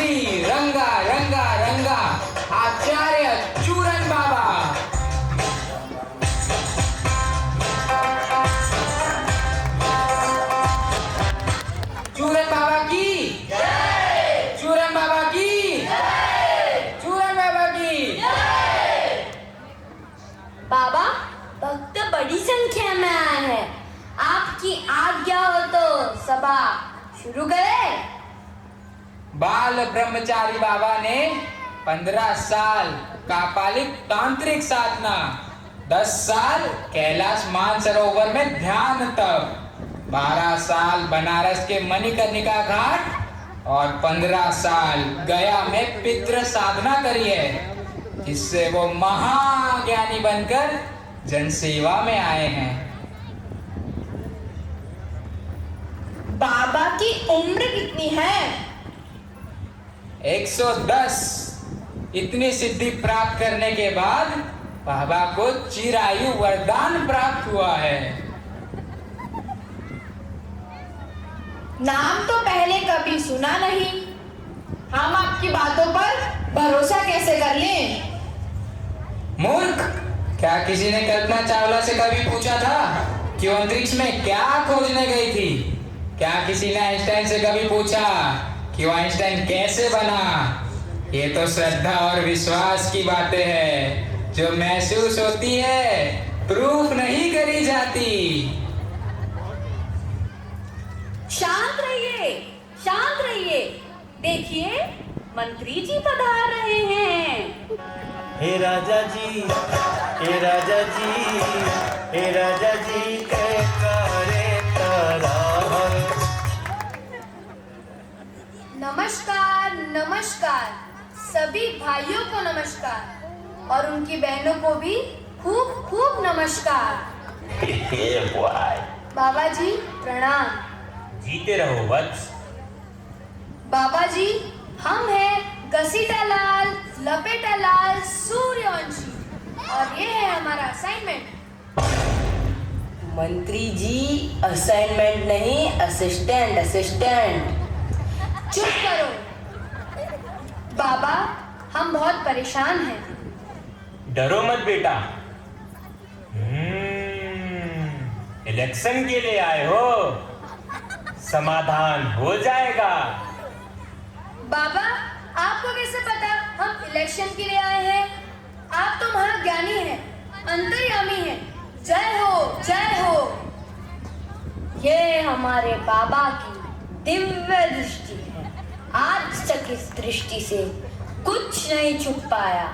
श्री रंगा रंगा रंगा आचार्य चूरन बाबा। चूरन बाबा की जय। चूरन बाबा की जय। चूरन बाबा की जय। बाबा, भक्त बड़ी संख्या में आए हैं। आपकी आज्ञा हो तो सभा शुरू करें। बाल ब्रह्मचारी बाबा ने 15 साल कापालिक तांत्रिक साधना, 10 साल कैलाश मानसरोवर में ध्यान तप, 12 साल बनारस के मणिकर्णिका घाट और 15 साल गया में पितृ साधना करी है, जिससे वो महाज्ञानी बनकर जनसेवा में आए हैं। बाबा की उम्र कितनी है? 110। इतनी सिद्धि प्राप्त करने के बाद बाबा को चिरायु वरदान प्राप्त हुआ है। नाम तो पहले कभी सुना नहीं। हम आपकी बातों पर भरोसा कैसे कर लें? मूर्ख, क्या किसी ने कल्पना चावला से कभी पूछा था कि वो अंतरिक्ष में क्या खोजने गई थी? क्या किसी ने आइंस्टाइन से कभी पूछा कि वो आइंस्टाइन कैसे बना? ये तो श्रद्धा और विश्वास की बातें हैं, जो महसूस होती है, प्रूफ नहीं करी जाती। शांत रहिए, शांत रहिए। देखिए, मंत्री जी पधार रहे हैं। हे राजा जी, हे राजा जी, हे राजा जी के करे तराहर। नमस्कार, नमस्कार। सभी भाइयों को नमस्कार और उनकी बहनों को भी खूब खूब नमस्कार। बाबा जी प्रणाम। जीते रहो वत्स। बाबा जी, हम हैं घसीटालाल, लपेटालाल, सूर्यवंशी और ये है हमारा असाइनमेंट। मंत्री जी, असाइनमेंट नहीं, असिस्टेंट असिस्टेंट। चुप करो। बाबा, हम बहुत परेशान हैं। डरो मत बेटा। इलेक्शन के लिए आए हो, समाधान हो जाएगा। बाबा, आपको कैसे पता हम इलेक्शन के लिए आए हैं? आप तो महाज्ञानी हैं, अंतर्यामी हैं। जय हो, जय हो। ये हमारे बाबा की दिव्य दृष्टि है। आज तक इस दृष्टि से कुछ नहीं छुप पाया।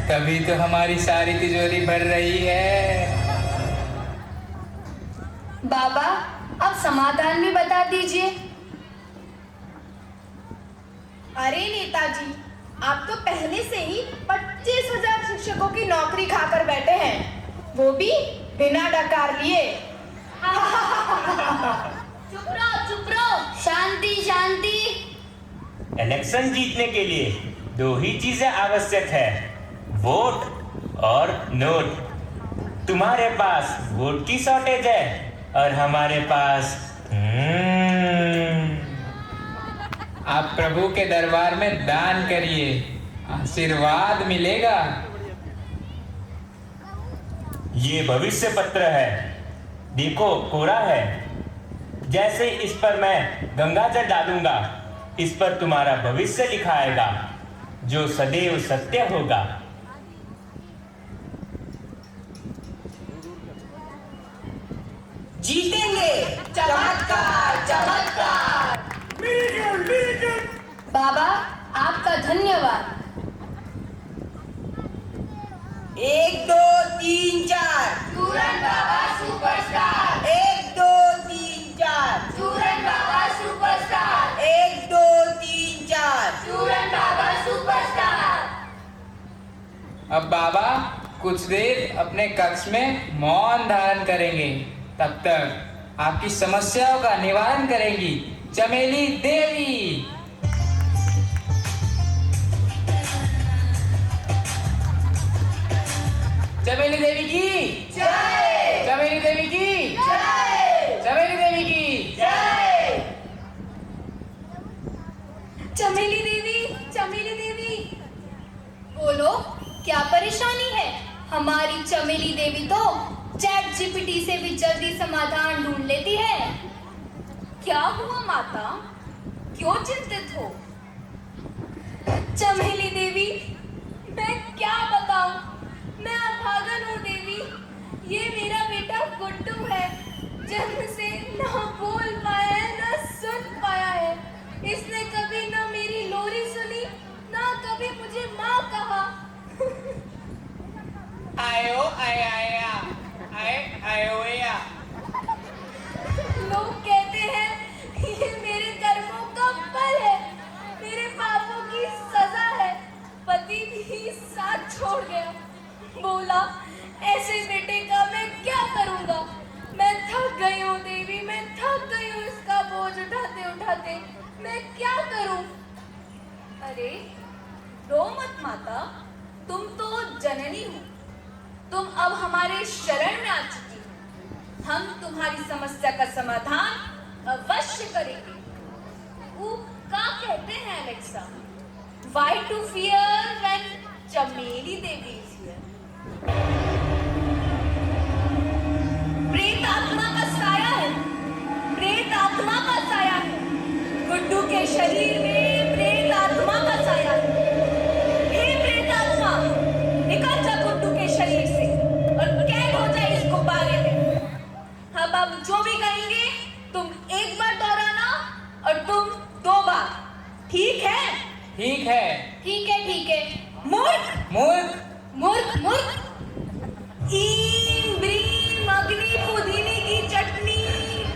तभी तो हमारी सारी तिजोरी भर रही है। बाबा, अब समाधान भी बता दीजिए। अरे नेताजी, आप तो पहले से ही 25,000 शिक्षकों की नौकरी खाकर बैठे हैं, वो भी बिना डकार लिए। चुप रहो, शांति शांति। इलेक्शन जीतने के लिए 2 ही चीजें आवश्यक है, वोट और नोट। तुम्हारे पास वोट की शॉर्टेज है और हमारे पास आप प्रभु के दरबार में दान करिए, आशीर्वाद मिलेगा। ये भविष्य पत्र है, देखो कोरा है। जैसे इस पर मैं गंगा जल डालूंगा, इस पर तुम्हारा भविष्य लिखा आएगा, जो सदैव सत्य होगा। जीतेंगे, चमत्कार चमत्कार। बाबा, आपका धन्यवाद। 1 2 3 4 चूरन बाबा सुपरस्टार। 1 2 3 4 चूरन बाबा सुपरस्टार। 1 2 3 4। चूरन बाबा सुपरस्टार। अब बाबा कुछ देर अपने कक्ष में मौन धारण करेंगे। तब तक आपकी समस्याओं का निवारण करेंगी चमेली देवी। चमेली देवी की जय। चमेली देवी की जय। चमेली देवी की जय। चमेली देवी, चमेली देवी। बोलो, क्या परेशानी है? हमारी चमेली देवी तो चैट जीपीटी से भी जल्दी समाधान ढूंढ लेती है। क्या हुआ माता? क्यों चिंतित हो? चमेली देवी, मैं क्या बताऊं? मैं अभागन हूँ देवी। ये मेरा बेटा गुड्डू है, जन्म से ना बोल पाया है ना सुन पाया है। इसने कभी ना मेरी लोरी सुनी ना कभी मुझे माँ कहा। आयो आया आयो या। लोग कहते हैं ये मेरे कर्मों का फल है, मेरे पापों की सजा है। पति भी साथ छोड़ गया, बोला ऐसे बेटे का मैं क्या करूंगा। मैं थक गई हूँ देवी, मैं थक गई हूँ इसका बोझ उठाते उठाते। मैं क्या करूं? अरे रो मत माता, तुम तो जननी हो, तुम अब हमारे शरण में आ चुकी हो। हम तुम्हारी समस्या का समाधान अवश्य करेंगे। वो क्या कहते हैं Alexa? Why to fear when चमेली देवी is here? प्रेत आत्मा का साया है, प्रेत आत्मा का साया है। गुड्डू के शरीर में प्रेत आत्मा का साया है। हे प्रेत आत्मा, निकल जा गुड्डू के शरीर से और कैद हो जाए इस गुब्बारे में। अब हम जो भी कहेंगे तुम एक बार दोहराना और तुम 2 बार, ठीक है? ठीक है। ठीक है, ठीक है। मूर्ख, मूर्ख, मूर्ख, मूर्ख। ईम ब्रीम अग्नि पुदीने की चटनी,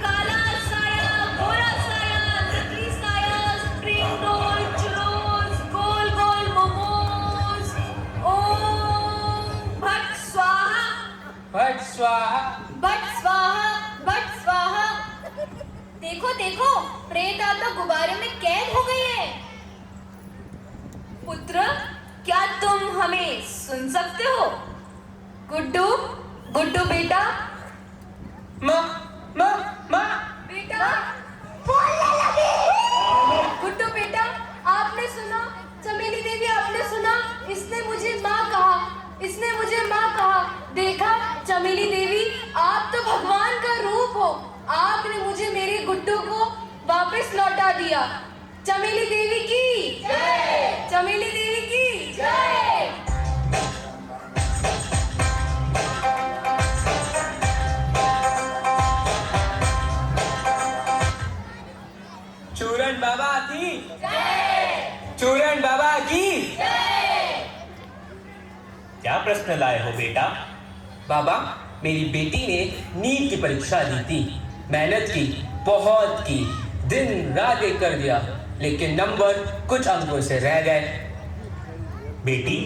काला साया, गोरा साया, तितली साया, स्प्रिंग रोल, चुरोस, गोल गोल मोमोज। ओम भट स्वाहा, भट स्वाहा। भट स्वाहा, भट स्वाहा। देखो देखो, प्रेत आत्मा गुब्बारे में कैद हो गई है। पुत्र, क्या तुम हमें सुन सकते हो? गुड्डू, गुड्डू बेटा, माँ, माँ, माँ। बेटा बोलने लगी। गुड्डू बेटा, आपने सुना? चमेली देवी, आपने सुना? इसने मुझे माँ कहा, इसने मुझे माँ कहा। देखा चमेली देवी, आप तो भगवान का रूप हो। आपने मुझे मेरे गुड्डू को वापस लौटा दिया। चमेली देवी की जय, चमेली देवी की जय। चूरन बाबा की जय, चूरन बाबा की जय। क्या प्रश्न लाए हो बेटा? बाबा, मेरी बेटी ने नीट की परीक्षा दी थी, मेहनत की, बहुत की, दिन रात एक कर दिया, लेकिन नंबर कुछ अंकों से रह गए। बेटी,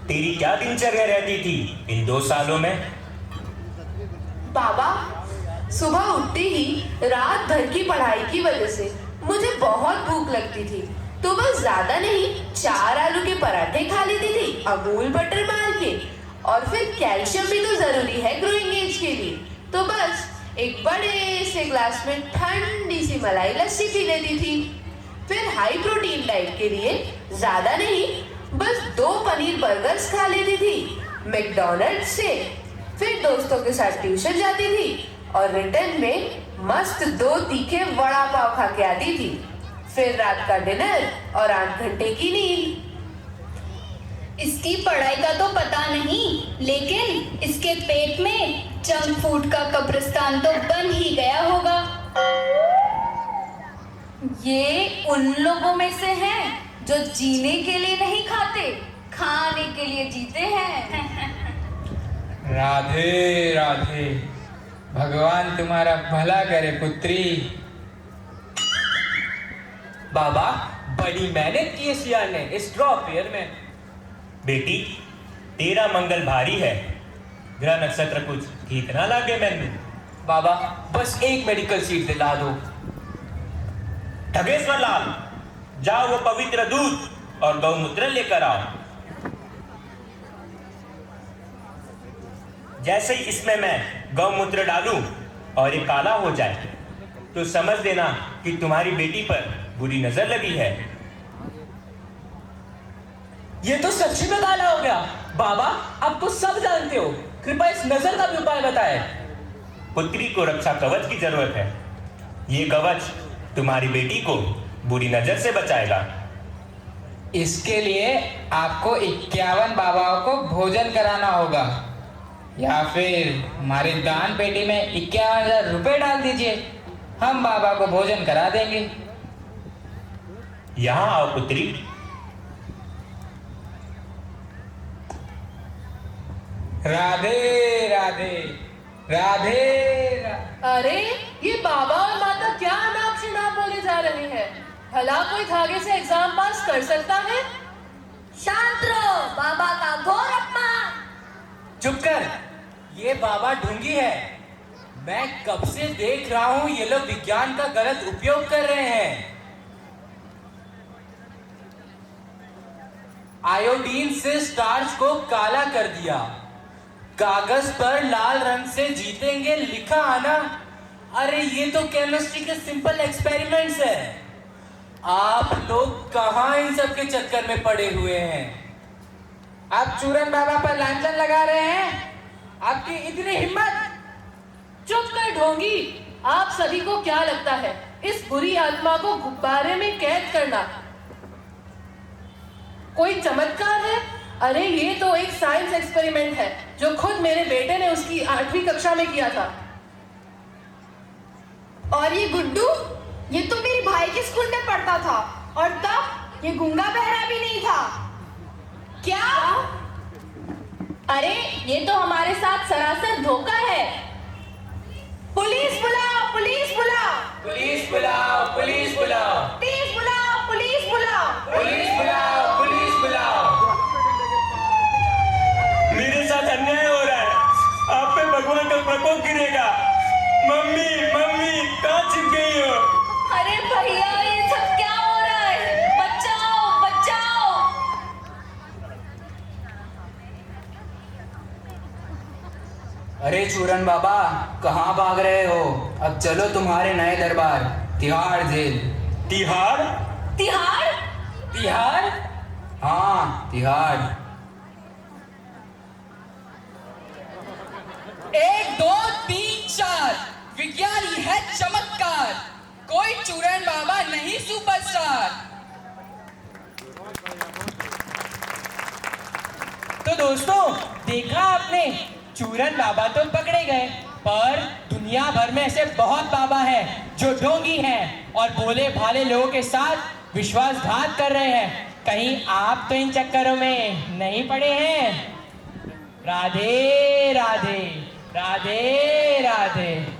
तेरी क्या दिनचर्या रहती थी इन 2 सालों में? बाबा, सुबह उठते ही रात भर की पढ़ाई की वजह से मुझे बहुत भूख लगती थी, तो बस ज्यादा नहीं 4 आलू के पराठे खा लेती थी अमूल बटर मार के। और फिर कैल्शियम भी तो जरूरी है ग्रोइंग एज के लिए, तो बस एक बड़े से ग्लास में ठंडी सी मलाई लस्सी पी लेती थी। फिर हाई प्रोटीन डाइट के लिए ज्यादा नहीं, बस 2 पनीर बर्गर्स खा लेती थी मैकडॉनल्ड्स से। फिर दोस्तों के साथ ट्यूशन जाती थी और रिटर्न में मस्त 2 तीखे वड़ा पाव खा के आती थी। फिर रात का डिनर और 8 घंटे की नींद। इसकी पढ़ाई का तो पता नहीं, लेकिन इसके पेट में जंक फूड का कब्रिस्तान तो बन ही गया होगा। ये उन लोगों में से हैं जो जीने के लिए नहीं खाते, खाने के लिए जीते हैं। राधे राधे, भगवान तुम्हारा भला करे पुत्री। बाबा, बड़ी मेहनत की है सियार ने इस ड्रॉप ईयर में। बेटी, तेरा मंगल भारी है, ग्रह नक्षत्र कुछ ठीक ना लागे मैनू। बाबा, बस एक मेडिकल सीट दिला दो। ठगेश्वर लाल, जाओ वो पवित्र दूध और गौमूत्र लेकर आओ। जैसे ही इसमें मैं गौमूत्र डालूं और ये काला हो जाए तो समझ देना कि तुम्हारी बेटी पर बुरी नजर लगी है। ये तो सच्ची में काला हो गया। बाबा, आप तो सब जानते हो, कृपया इस नजर का भी उपाय बताएं। पुत्री को रक्षा कवच की जरूरत है। ये कवच तुम्हारी बेटी को बुरी नजर से बचाएगा। इसके लिए आपको 51 बाबाओं को भोजन कराना होगा, या फिर हमारी दान पेटी में 51,000 रुपए डाल दीजिए, हम बाबा को भोजन करा देंगे। यहाँ आओ पुत्री। राधे राधे राधे अरे ये बाबा और माता क्या अनाप शनाप बोले जा रहे हैं। भला कोई धागे से एग्जाम पास कर सकता है? शांत रहो, बाबा का घोर अपमान। चुप कर, ये बाबा ढोंगी है। मैं कब से देख रहा हूं ये लोग विज्ञान का गलत उपयोग कर रहे हैं। आयोडीन से स्टार्च को काला कर दिया, कागज पर लाल रंग से जीतेंगे लिखा आना। अरे ये तो केमिस्ट्री के सिंपल एक्सपेरिमेंट्स है। आप लोग कहां इन सब के चक्कर में पड़े हुए हैं? आप चूरन बाबा पर लांछन लगा रहे हैं? आपकी इतनी हिम्मत? चुप कर ढोंगी। आप सभी को क्या लगता है इस बुरी आत्मा को गुब्बारे में कैद करना कोई चमत्कार है? अरे ये तो एक साइंस एक्सपेरिमेंट है जो खुद मेरे बेटे ने उसकी 8वीं कक्षा में किया था। और ये गुड्डू, ये तो मेरे भाई के स्कूल में पढ़ता था, और तब ये गूंगा बहरा भी नहीं था। क्या? अरे ये तो हमारे साथ सरासर धोखा है। पुलिस बुलाओ, पुलिस बुलाओ, पुलिस बुलाओ, पुलिस बुलाओ, पुलिस बुलाओ, पुलिस बुलाओ, पुलिस बुलाओ, पुलिस बुलाओ। मेरे साथ अन्याय हो रहा है। आप पे भगवान का प्रकोप गिरेगा। मम्मी, मम्मी, कहाँ छिप गई हो? अरे भैया, ये सब क्या हो रहा है? बचाओ, बचाओ। अरे चूरन बाबा, कहाँ भाग रहे हो? अब चलो तुम्हारे नए दरबार, तिहाड़ जेल। तिहाड़? तिहाड़? तिहाड़? हाँ, तिहाड़। 1 2 3 4 विज्ञान ही है चमत्कार, कोई चूरन बाबा नहीं सुपरस्टार। तो दोस्तों, देखा आपने, चूरन बाबा तो पकड़े गए, पर दुनिया भर में ऐसे बहुत बाबा हैं जो ढोंगी हैं और भोले भाले लोगों के साथ विश्वासघात कर रहे हैं। कहीं आप तो इन चक्करों में नहीं पड़े हैं? राधे राधे राधे राधे।